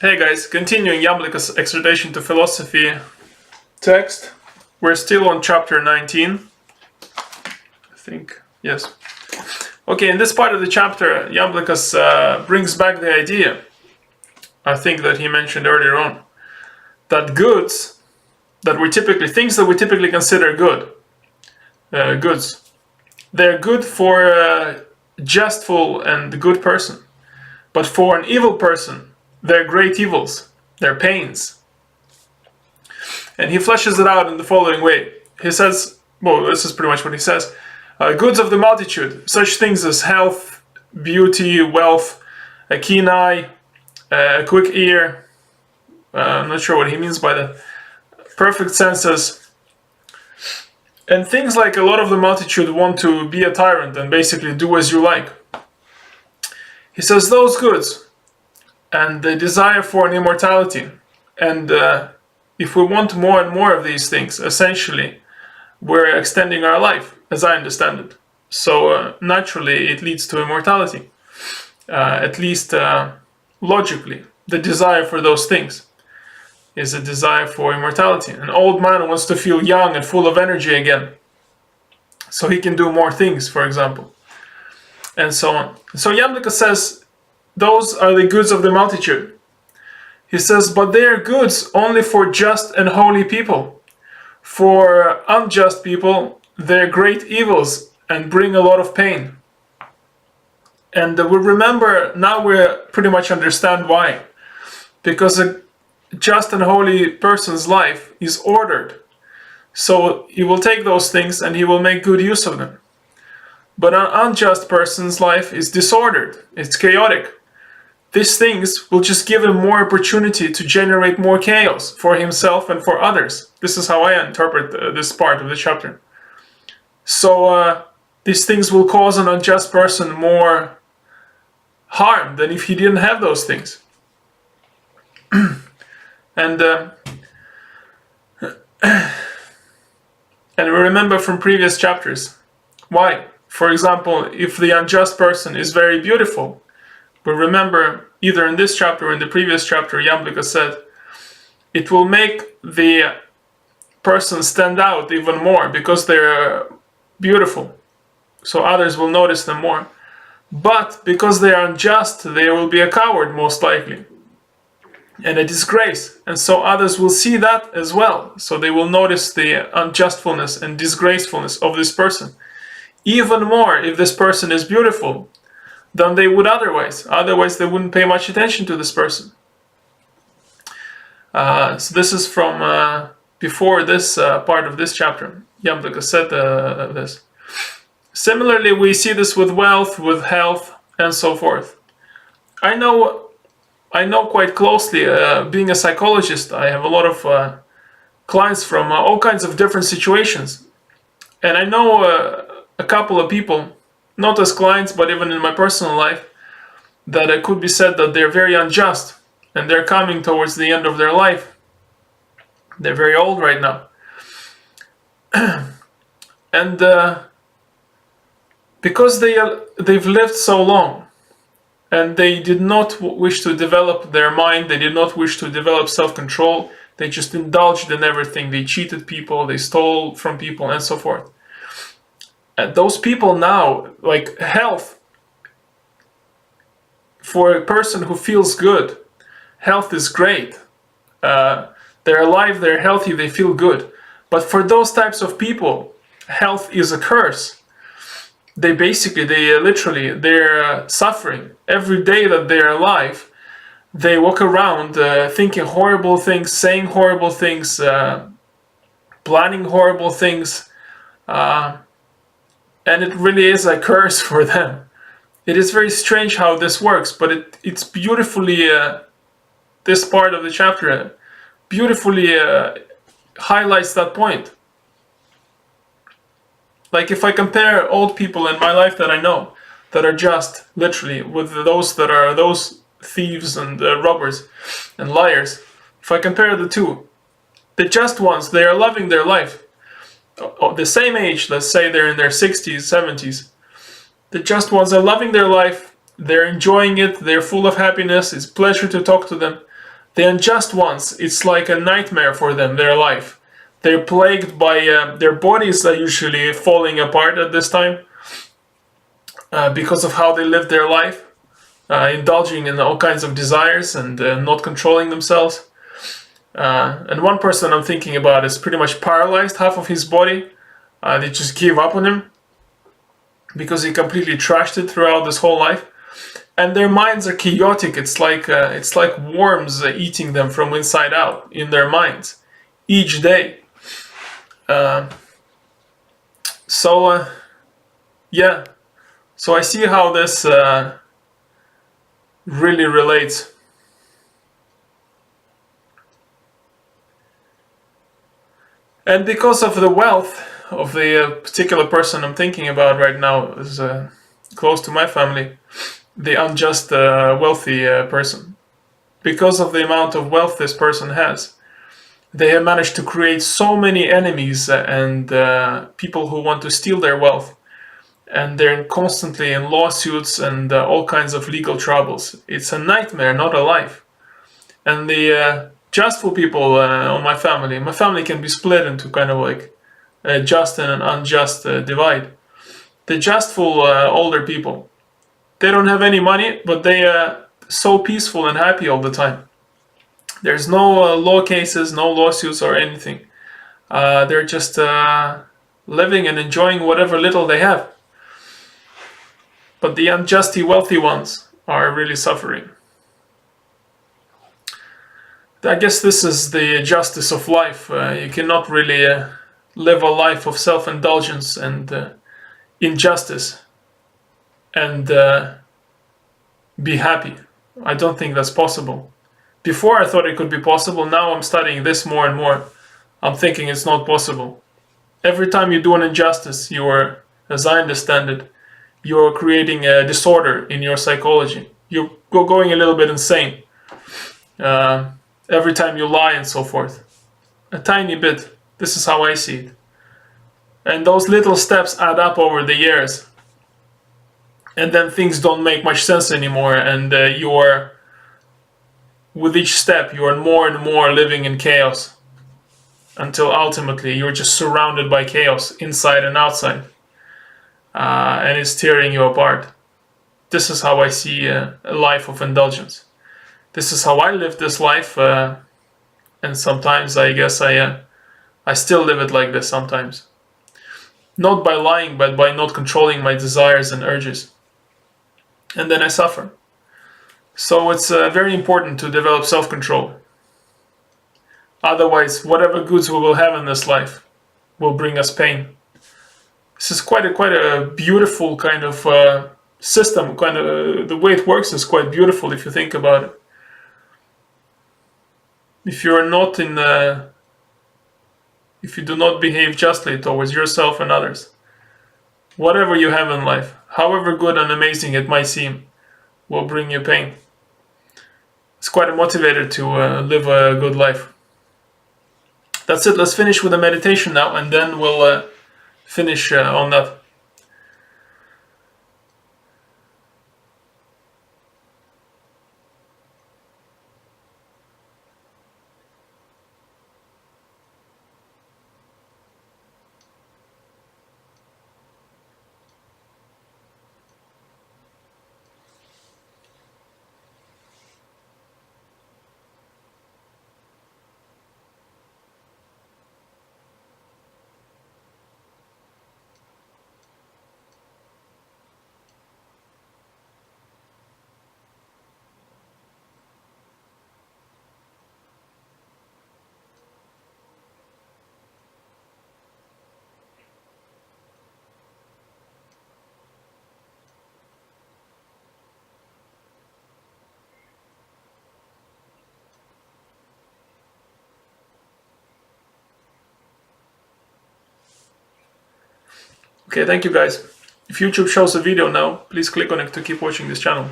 Hey guys, continuing Iamblichus' Exhortation to Philosophy text. We're still on chapter 19. I think, yes. Okay, in this part of the chapter, Iamblichus brings back the idea, I think that he mentioned earlier on, that goods, things that we typically consider goods, they're good for a justful and good person. But for an evil person, they're great evils, they're pains. And he fleshes it out in the following way. He says, well, this is pretty much what he says. Goods of the multitude, such things as health, beauty, wealth, a keen eye, a quick ear. I'm not sure what he means by that. Perfect senses. And things like a lot of the multitude want to be a tyrant and basically do as you like. He says those goods and the desire for an immortality. And if we want more and more of these things, essentially, we're extending our life, as I understand it. So naturally, it leads to immortality. At least logically, the desire for those things is a desire for immortality. An old man wants to feel young and full of energy again, so he can do more things, for example, and so on. So Iamblichus says, those are the goods of the multitude. He says, but they are goods only for just and holy people. For unjust people, they're great evils and bring a lot of pain. And we remember, now we pretty much understand why. Because a just and holy person's life is ordered. So he will take those things and he will make good use of them. But an unjust person's life is disordered, it's chaotic. These things will just give him more opportunity to generate more chaos for himself and for others. This is how I interpret this part of the chapter. So these things will cause an unjust person more harm than if he didn't have those things. And we remember from previous chapters why. For example, if the unjust person is very beautiful, we remember either in this chapter or in the previous chapter, Iamblichus said, it will make the person stand out even more because they're beautiful. So others will notice them more. But because they are unjust, they will be a coward most likely. And a disgrace. And so others will see that as well. So they will notice the unjustfulness and disgracefulness of this person. Even more if this person is beautiful than they would otherwise. Otherwise, they wouldn't pay much attention to this person. So this is from before this part of this chapter. Iamblichus said this. Similarly, we see this with wealth, with health, and so forth. I know quite closely, being a psychologist, I have a lot of clients from all kinds of different situations. And I know a couple of people, not as clients, but even in my personal life, that it could be said that they're very unjust and they're coming towards the end of their life. They're very old right now. And because they've lived so long and they did not wish to develop their mind, they did not wish to develop self-control, they just indulged in everything. They cheated people, they stole from people, and so forth. And those people now, like health, for a person who feels good, health is great. They're alive, they're healthy, they feel good. But for those types of people, health is a curse. They're suffering. Every day that they're alive, they walk around thinking horrible things, saying horrible things, planning horrible things. And it really is a curse for them. It is very strange how this works, but it's beautifully, this part of the chapter beautifully highlights that point. Like if I compare old people in my life that I know, that are just, literally, with those that are those thieves and robbers and liars, if I compare the two, the just ones, they are loving their life. The same age, let's say they're in their 60s, 70s. The just ones are loving their life, they're enjoying it, they're full of happiness, it's a pleasure to talk to them. The unjust ones, it's like a nightmare for them, their life. They're plagued by their bodies are usually falling apart at this time because of how they live their life, indulging in all kinds of desires and not controlling themselves. And one person I'm thinking about is pretty much paralyzed, half of his body. They just give up on him because he completely trashed it throughout this whole life. And their minds are chaotic. It's like worms eating them from inside out in their minds each day. Yeah. So I see how this really relates. And because of the wealth of the particular person I'm thinking about right now is close to my family, the unjust wealthy person. Because of the amount of wealth this person has, they have managed to create so many enemies and people who want to steal their wealth. And they're constantly in lawsuits and all kinds of legal troubles. It's a nightmare, not a life. And the justful people on my family can be split into kind of like a just and an unjust divide. The justful older people, they don't have any money, but they are so peaceful and happy all the time. There's no law cases, no lawsuits or anything. They're just living and enjoying whatever little they have. But the unjustly wealthy ones are really suffering. I guess this is the justice of life. You cannot really live a life of self-indulgence and injustice and be happy. I don't think that's possible. Before I thought it could be possible. Now I'm studying this more and more. I'm thinking it's not possible. Every time you do an injustice, you are, as I understand it, you're creating a disorder in your psychology. You're going a little bit insane. Every time you lie and so forth. A tiny bit. This is how I see it. And those little steps add up over the years. And then things don't make much sense anymore. And with each step, you are more and more living in chaos. Until ultimately, you're just surrounded by chaos, inside and outside. And it's tearing you apart. This is how I see a life of indulgence. This is how I live this life, and sometimes I guess I still live it like this sometimes. Not by lying, but by not controlling my desires and urges. And then I suffer. So it's very important to develop self-control. Otherwise, whatever goods we will have in this life will bring us pain. This is quite a beautiful kind of system. The way it works is quite beautiful if you think about it. If you do not behave justly towards yourself and others, whatever you have in life, however good and amazing it might seem, will bring you pain. It's quite a motivator to live a good life. That's it. Let's finish with a meditation now, and then we'll finish on that. Okay, thank you guys. If YouTube shows a video now, please click on it to keep watching this channel.